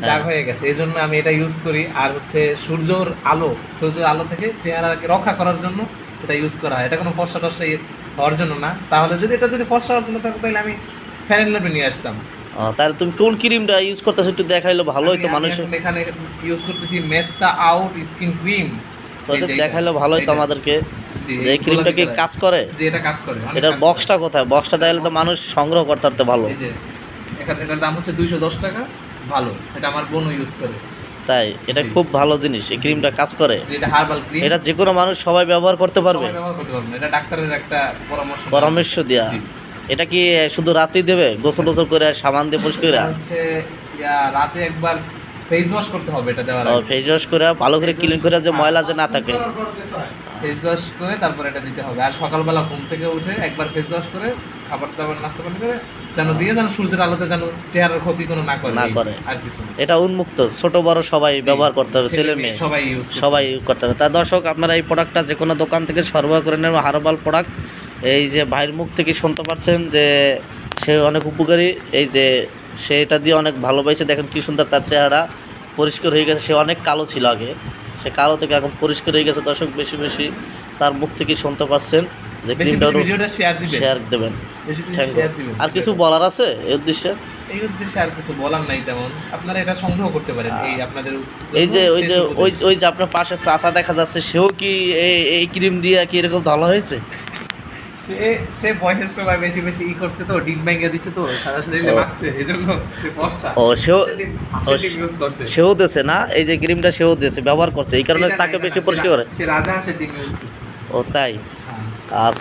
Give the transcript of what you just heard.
দাগ হয়ে গেছে, এই জন্য আমি এটা ইউজ করি। আর হচ্ছে সূর্যের আলো থেকে চেহারাকে রক্ষা করার জন্য এটা ইউজ করা হয়। এটা কোনো ফর্সা টর্সা হওয়ার জন্য না। তাহলে যদি ফর্সা হওয়ার জন্য থাকতো তাহলে আমি ফ্যারেন ল্যাবে নিয়ে আসতাম। তাহলে তুমি কোন ক্রিমটা ইউজ করতেছো একটু দেখাইলো ভালোই তো মানুষ। এখানে ইউজ করতেছি মেস্তা আউট স্কিন ক্রিম। দেখাইলো ভালোই তো আমাদেরকে যে এই ক্রিমটা কি কাজ করে। যে এটা কাজ করে। এটার বক্সটা কোথায়? বক্সটা দেখাইলে তো মানুষ সংগ্রহ করতে পারতে ভালো। এই যে এটার দাম হচ্ছে 210 টাকা। ভালো, এটা আমার বোনও ইউজ করে। তাই এটা খুব ভালো জিনিস, এই ক্রিমটা কাজ করে। যেটা হার্বাল ক্রিম, এটা যে কোনো মানুষ সবাই ব্যবহার করতে পারবে। এটা ডাক্তারের একটা পরামর্শ দেয়া। এটা কি শুধু রাতেই দেবে গোসল টোসল করে সাবান দিয়ে পরিষ্কার করে? হচ্ছে রাতে একবার ফেস ওয়াশ করতে হবে এটা দেওয়ার আগে। ফেস ওয়াশ করে ভালো করে ক্লিন করে যে ময়লা যে না থাকে ফেস ওয়াশ করে তারপর এটা দিতে হবে। আর সকালবেলা ঘুম থেকে উঠে একবার ফেস ওয়াশ করে খাবার দাবার নাস্তা পানি করে যেন সূর্যের আলোতে যেন চেহারার ক্ষতি কোনো না করে আর কিছু না। এটা উন্মুক্ত, ছোট বড় সবাই ব্যবহার করতে হবে, ছেলে মেয়ে সবাই করতে হবে। তা দর্শক, আপনারা এই প্রোডাক্টটা যে কোনো দোকান থেকে সরবরাহ করে নেবেন, হার্বাল প্রোডাক্ট। এই যে ভাইয়ের মুখ থেকে শুনতে পারছেন যে সে অনেক উপকারী, এই যে সে এটা দিয়ে অনেক ভালোবাসে। দেখেন কি সুন্দর তার চেহারা পরিষ্কার হয়ে গেছে। সে অনেক কালো ছিল আগে, সে কালো থেকে এখন পরিষ্কার হয়ে গেছে। দর্শক বেশি বেশি তার মুখ থেকে শুনতে পারছেন যে ভিডিওটা শেয়ার দেবেন। আর কিছু বলার আছে এই উদ্দেশ্যে? এই উদ্দেশ্যে আর কিছু বলার নাই তেমন। আপনারা এটা সংগ্রহ করতে পারেন এই আপনাদের এই যে ওই যে আপনার পাশে চাচা দেখা যাচ্ছে, সেও কি এই ক্রিম দিয়ে কি এরকম ভালো হয়েছে? সে বয়সের সময় বেশি বেশি করছে তো, ডিম ব্যাঙ্গে দিছে তো, সারা শরীরে লাগছে, এজন্য সে কষ্ট। সেও দেছে না, এই যে ক্রিমটা সেও দেছে, ব্যবহার করছে, এই কারণে তাকে বেশি পরিষ্কার করে। সে রাজা হাঁসের ডিম ইউজ করছে। ও তাই? আচ্ছা।